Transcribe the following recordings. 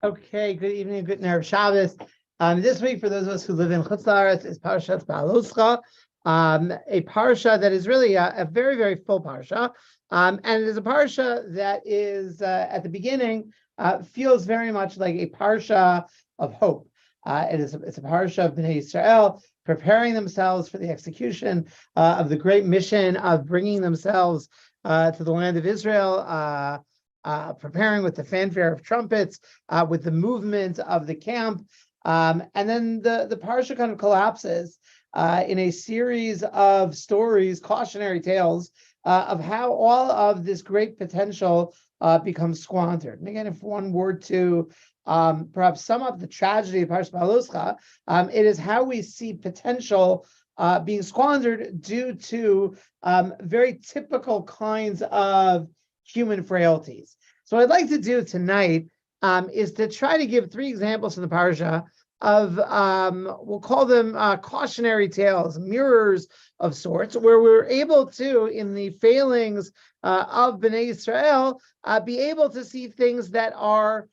Okay, good evening, good Erev Shabbos. This week, for those of us who live in Chutz La'aretz, is Parsha Behaalosecha, a parsha that is really a very, very full parsha, and it is a parsha that is at the beginning feels very much like a parsha of hope. It's a parsha of Bnei Israel preparing themselves for the execution of the great mission of bringing themselves to the land of Israel. Preparing with the fanfare of trumpets, with the movement of the camp. And then the parsha kind of collapses in a series of stories, cautionary tales, of how all of this great potential becomes squandered. And again, if one were to perhaps sum up the tragedy of Parsha Behaalosecha, it is how we see potential being squandered due to very typical kinds of human frailties. So what I'd like to do tonight is to try to give three examples in the parsha of, we'll call them cautionary tales, mirrors of sorts, where we're able to, in the failings of Bnei Israel, be able to see things that are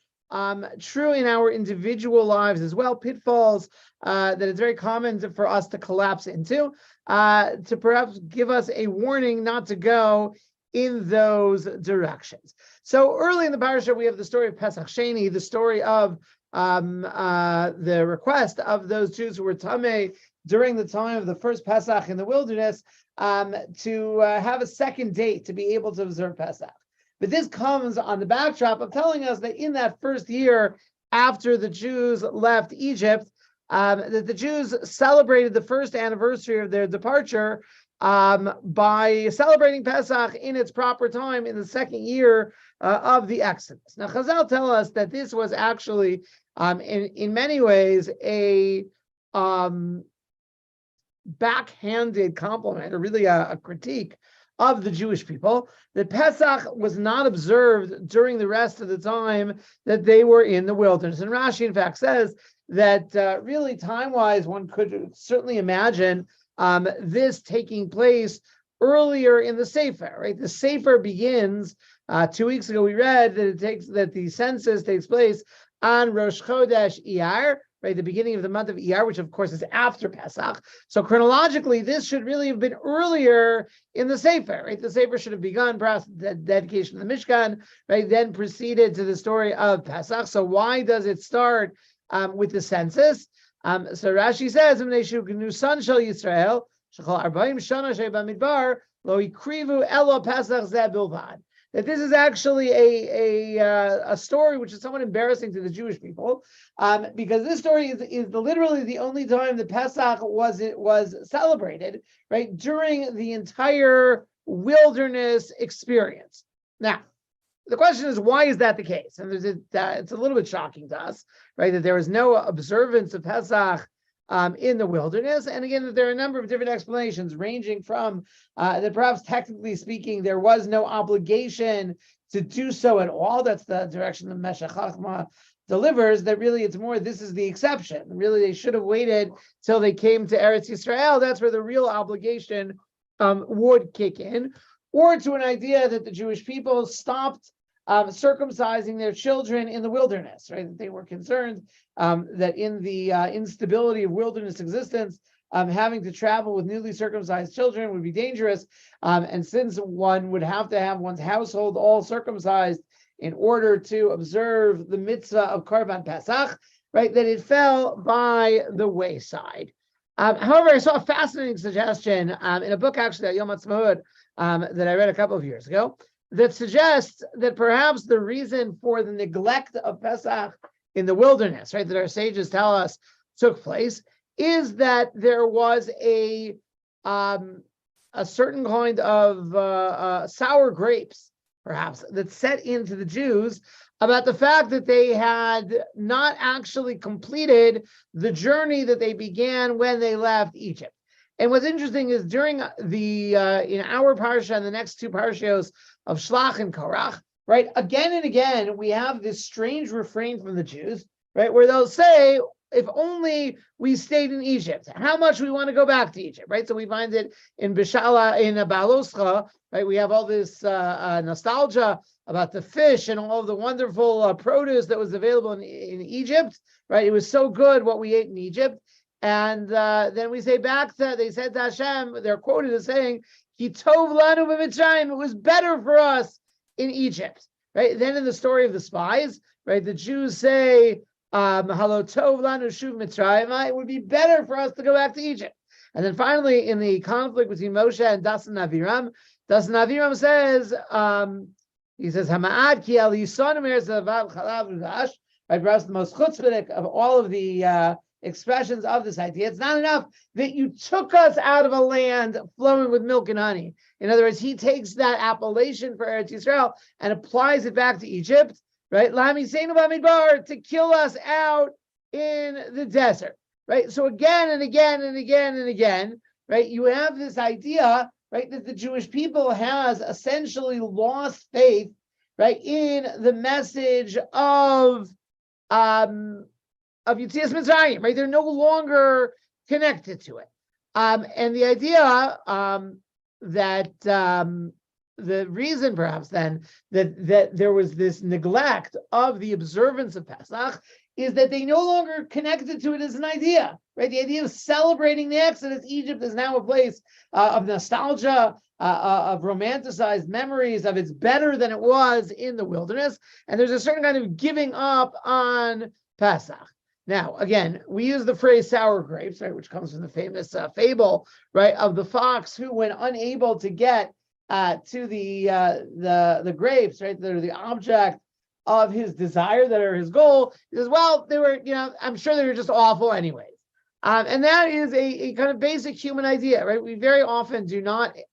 true in our individual lives as well, pitfalls that it's very common for us to collapse into, to perhaps give us a warning not to go in those directions. So early in the parasha, we have the story of Pesach Sheni, the story of the request of those Jews who were tamei during the time of the first Pesach in the wilderness to have a second date to be able to observe Pesach. But this comes on the backdrop of telling us that in that first year after the Jews left Egypt, that the Jews celebrated the first anniversary of their departure by celebrating Pesach in its proper time in the second year of the Exodus. Now, Chazal tell us that this was actually, in many ways, a backhanded compliment, or really a critique of the Jewish people, that Pesach was not observed during the rest of the time that they were in the wilderness. And Rashi, in fact, says that really time-wise, one could certainly imagine this taking place earlier in the Sefer, right? The Sefer begins, 2 weeks ago we read that the census takes place on Rosh Chodesh Iyar, right? The beginning of the month of Iyar, which of course is after Pesach. So chronologically, this should really have been earlier in the Sefer, right? The Sefer should have begun perhaps the dedication of the Mishkan, right? Then proceeded to the story of Pesach. So why does it start with the census? So Rashi says, "Son shel Yisrael, shechol 40 shana shebamidbar lo ikrivu elo Pesach zeh bilvad." That this is actually a story which is somewhat embarrassing to the Jewish people, because this story is literally the only time that Pesach was celebrated, right, during the entire wilderness experience. Now, the question is, why is that the case? And it's a little bit shocking to us, right, that there was no observance of Pesach in the wilderness. And again, that there are a number of different explanations, ranging from that perhaps technically speaking, there was no obligation to do so at all. That's the direction the Meshech Chachma delivers, that really it's more, this is the exception. Really, they should have waited till they came to Eretz Yisrael. That's where the real obligation would kick in. Or to an idea that the Jewish people stopped circumcising their children in the wilderness, right? That they were concerned that in the instability of wilderness existence, having to travel with newly circumcised children would be dangerous. And since one would have to have one's household all circumcised in order to observe the mitzvah of Karban Pesach, right, that it fell by the wayside. However, I saw a fascinating suggestion in a book actually at Yom Ha'atzmaut that I read a couple of years ago, that suggests that perhaps the reason for the neglect of Pesach in the wilderness, right, that our sages tell us took place, is that there was a certain kind of sour grapes, perhaps, that set into the Jews about the fact that they had not actually completed the journey that they began when they left Egypt. And what's interesting is during the in our parsha and the next two parshios of Shlach and Korach, right, again and again we have this strange refrain from the Jews, right, where they'll say, if only we stayed in Egypt, how much we want to go back to Egypt, right? So we find it in Behaalosecha, right? We have all this nostalgia about the fish and all of the wonderful produce that was available in Egypt, right? It was so good what we ate in Egypt. And then we say back to, they said to Hashem, they're quoted as saying, Ki tov lanu b'Mitzrayim, it was better for us in Egypt, right? Then in the story of the spies, right, the Jews say, Halo tov lanu shuv Mitzrayim, it would be better for us to go back to Egypt. And then finally, in the conflict between Moshe and Dasan Aviram says, he says, Hama'ad ki al yisonim eretz zavav chalav u'dash, right, perhaps the most chutzpahdik of all of the expressions of this idea. It's not enough that you took us out of a land flowing with milk and honey. In other words, he takes that appellation for Eretz Yisrael and applies it back to Egypt, right? Lamiseinu b'midbar, to kill us out in the desert, right? So again and again and again and again, right? You have this idea, right, that the Jewish people has essentially lost faith, right, in the message of Yetzias Mitzrayim, right? They're no longer connected to it. And the idea that the reason perhaps then that there was this neglect of the observance of Pesach is that they no longer connected to it as an idea, right? The idea of celebrating the Exodus. Egypt is now a place of nostalgia, of romanticized memories of it's better than it was in the wilderness. And there's a certain kind of giving up on Pesach. Now, again, we use the phrase sour grapes, right, which comes from the famous fable, right, of the fox who, when unable to get to the grapes, right, that are the object of his desire, that are his goal, he says, well, they were, I'm sure they were just awful anyways. And that is a kind of basic human idea, right? We very often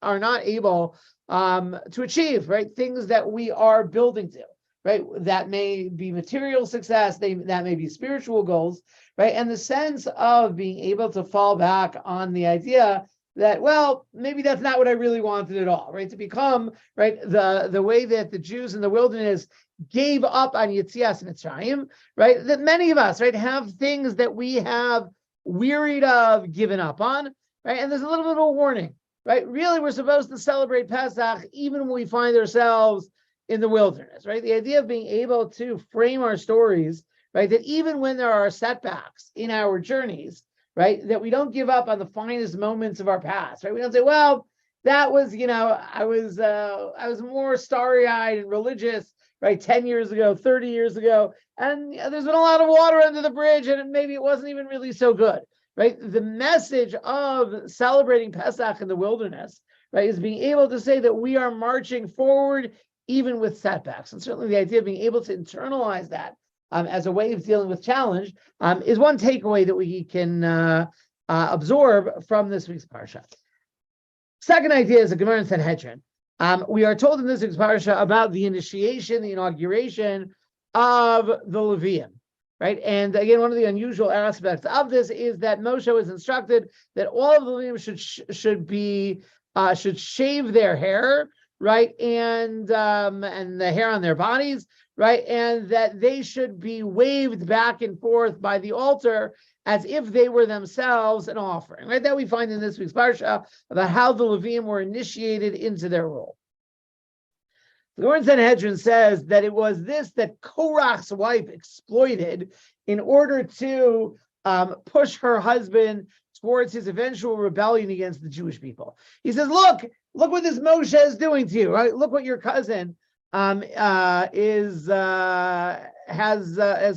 are not able to achieve, right, things that we are building to. Right, that may be material success, that may be spiritual goals, right? And the sense of being able to fall back on the idea that, well, maybe that's not what I really wanted at all, right? To become, right, the way that the Jews in the wilderness gave up on Yetzias Mitzrayim, right? That many of us, right, have things that we have wearied of, given up on, right? And there's a little bit of a warning, right? Really, we're supposed to celebrate Pesach even when we find ourselves in the wilderness, right? The idea of being able to frame our stories, right? That even when there are setbacks in our journeys, right? That we don't give up on the finest moments of our past, right? We don't say, well, that was, I was more starry-eyed and religious, right? 10 years ago, 30 years ago, and there's been a lot of water under the bridge and maybe it wasn't even really so good, right? The message of celebrating Pesach in the wilderness, right, is being able to say that we are marching forward even with setbacks. And certainly the idea of being able to internalize that as a way of dealing with challenge is one takeaway that we can absorb from this week's Parsha. Second idea is a Gemara in Sanhedrin. We are told in this week's Parsha about the initiation, the inauguration of the Levium, right? And again, one of the unusual aspects of this is that Moshe was instructed that all of the Levium should shave their hair, right, and the hair on their bodies, right, and that they should be waved back and forth by the altar as if they were themselves an offering, right? That we find in this week's Parsha about how the Levium were initiated into their role. The Gemara in Sanhedrin says that it was this that Korach's wife exploited in order to push her husband towards his eventual rebellion against the Jewish people. He says, look what this Moshe is doing to you, right? Look what your cousin has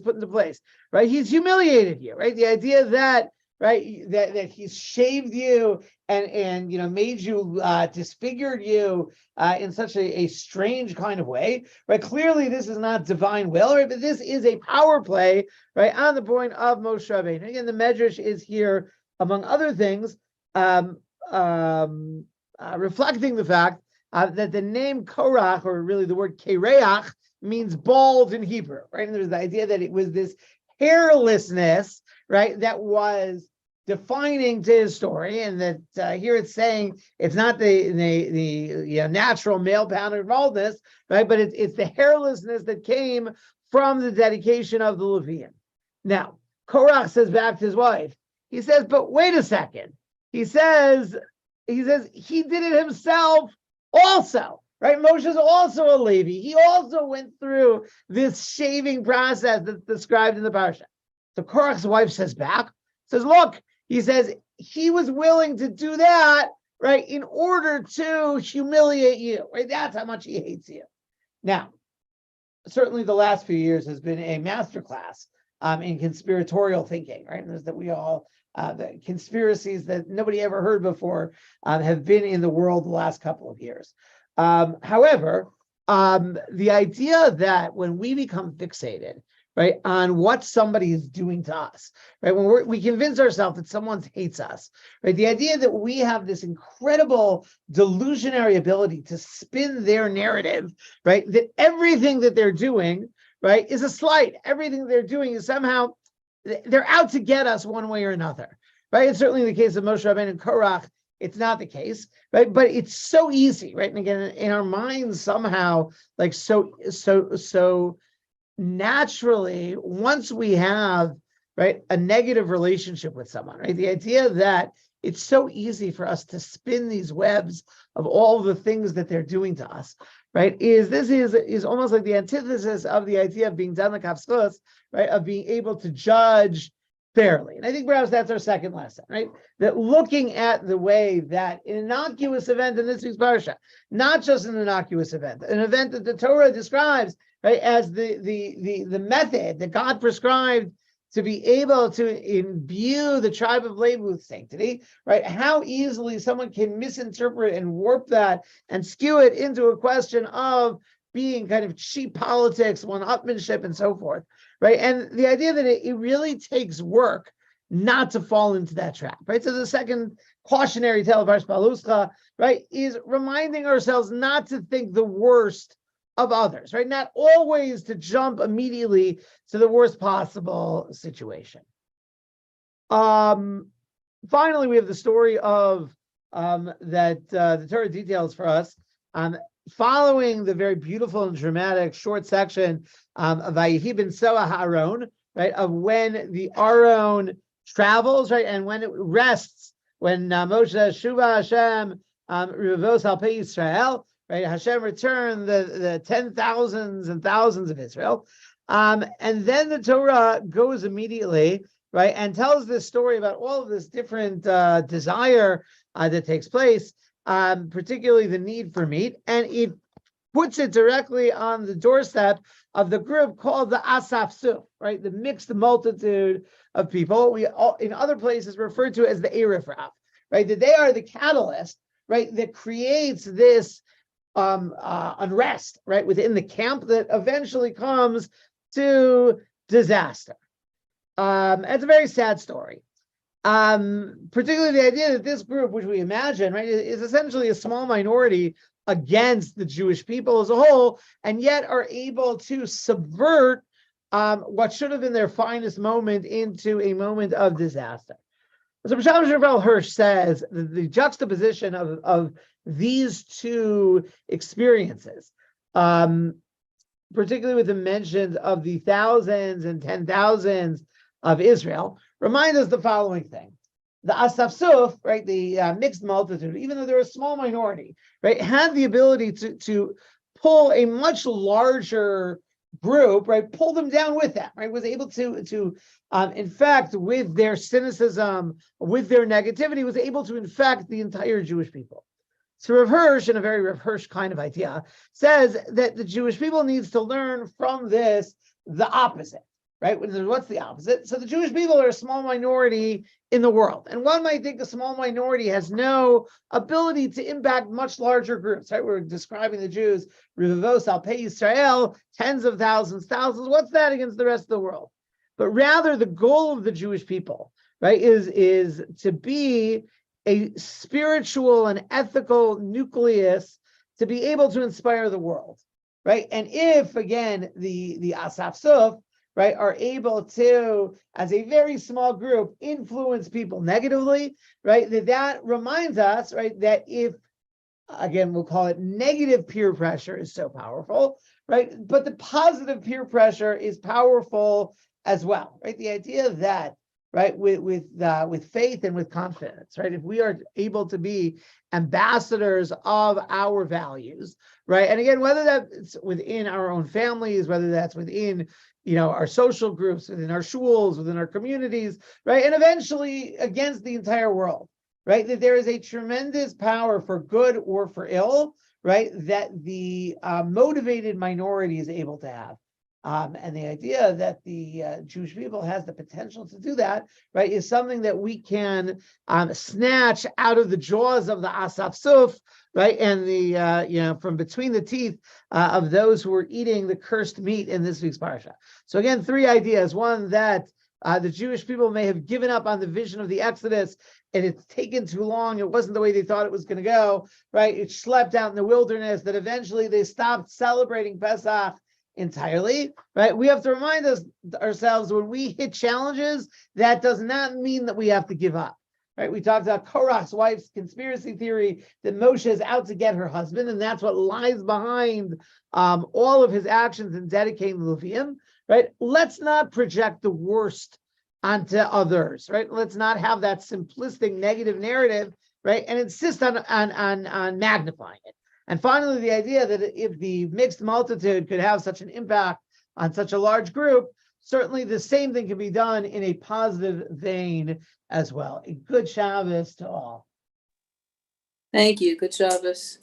put into place, right? He's humiliated you, right? The idea that, right, that he's shaved you and made you disfigured you in such a strange kind of way, right? Clearly, this is not divine will, right? But this is a power play, right, on the point of Moshe Rabbeinu. Again, the Medrash is here, among other things, reflecting the fact that the name Korach, or really the word Kereach, means bald in Hebrew, right? And there's the idea that it was this hairlessness, right, that was defining to his story, and that here it's saying it's not the natural male pattern baldness, right, but it's the hairlessness that came from the dedication of the Levium. Now, Korach says back to his wife, he says, but wait a second. He says he did it himself also, right? Moshe is also a Levi. He also went through this shaving process that's described in the Parsha. So Korach's wife says back, says, look, he says he was willing to do that, right, in order to humiliate you, right? That's how much he hates you. Now, certainly the last few years has been a masterclass in conspiratorial thinking, right? And there's that we all, the conspiracies that nobody ever heard before have been in the world the last couple of years. However, the idea that when we become fixated, right, on what somebody is doing to us, right, when we convince ourselves that someone hates us, right, the idea that we have this incredible delusionary ability to spin their narrative, right, that everything that they're doing, right, is a slight. Everything they're doing is somehow, they're out to get us one way or another, right? It's certainly the case of Moshe Rabbeinu and Korach. It's not the case, right? But it's so easy, right? And again, in our minds, somehow, like so naturally, once we have, right, a negative relationship with someone, right? The idea that it's so easy for us to spin these webs of all the things that they're doing to us, right? Is almost like the antithesis of the idea of being done like Havskos, right? Of being able to judge fairly. And I think perhaps that's our second lesson, right? That looking at the way that an innocuous event in this week's Parsha, not just an innocuous event, an event that the Torah describes, right, as the method that God prescribed to be able to imbue the tribe of Levi with sanctity, right? How easily someone can misinterpret and warp that and skew it into a question of being kind of cheap politics, one-upmanship, and so forth, right? And the idea that it really takes work not to fall into that trap, right? So the second cautionary tale of Parsha Behaalosecha, right, is reminding ourselves not to think the worst of others, right? Not always to jump immediately to the worst possible situation. Finally, we have the story of that the Torah details for us. Following the very beautiful and dramatic short section of Vayehi ben Soa Ha'aron, right, of when the Aron travels, right, and when it rests, when Moshe Shuva Hashem Revos Al Pei Yisrael, right, Hashem returned the 10,000s and thousands of Israel, and then the Torah goes immediately, right, and tells this story about all of this different desire that takes place. Particularly the need for meat, and it puts it directly on the doorstep of the group called the Asaf Suf, right? The mixed multitude of people. We all, in other places, referred to as the Erev Rav, right? That they are the catalyst, right, that creates this unrest, right, within the camp that eventually comes to disaster. It's a very sad story. Particularly the idea that this group, which we imagine, right, is essentially a small minority against the Jewish people as a whole, and yet are able to subvert what should have been their finest moment into a moment of disaster. So Parsha Hirsch says that the juxtaposition of these two experiences, particularly with the mentions of the thousands and 10,000s of Israel, remind us the following thing. The Asaf Suf, right, the mixed multitude, even though they're a small minority, right, had the ability to pull a much larger group, right, pull them down with them, right, was able to infect with their cynicism, with their negativity, was able to infect the entire Jewish people. So Rav Hirsch, in a very Rav Hirsch kind of idea, says that the Jewish people needs to learn from this the opposite. Right? What's the opposite? So the Jewish people are a small minority in the world. And one might think a small minority has no ability to impact much larger groups, right? We're describing the Jews, Revos Al Pei Yisrael, tens of thousands. What's that against the rest of the world? But rather the goal of the Jewish people, right, is to be a spiritual and ethical nucleus to be able to inspire the world, right? And if, again, the Asaf Suf, right, are able to, as a very small group, influence people negatively, right, that reminds us, right, that if, again, we'll call it negative peer pressure is so powerful, right, but the positive peer pressure is powerful as well, right? The idea that right? With faith and with confidence, right? If we are able to be ambassadors of our values, right? And again, whether that's within our own families, whether that's within our social groups, within our shuls, within our communities, right? And eventually against the entire world, right? That there is a tremendous power for good or for ill, right? That the motivated minority is able to have. And the idea that the Jewish people has the potential to do that, right, is something that we can snatch out of the jaws of the Asaf Suf, right, and the from between the teeth of those who are eating the cursed meat in this week's parsha. So again, three ideas: one, that the Jewish people may have given up on the vision of the Exodus, and it's taken too long. It wasn't the way they thought it was going to go, right? It slept out in the wilderness. That eventually they stopped celebrating Pesach entirely, right? We have to remind ourselves when we hit challenges, that does not mean that we have to give up, right? We talked about Korach's wife's conspiracy theory that Moshe is out to get her husband, and that's what lies behind all of his actions in dedicating the Levium, right? Let's not project the worst onto others, right? Let's not have that simplistic negative narrative, right? And insist on magnifying it. And finally, the idea that if the mixed multitude could have such an impact on such a large group, certainly the same thing can be done in a positive vein as well. A good Shabbos to all. Thank you. Good Shabbos.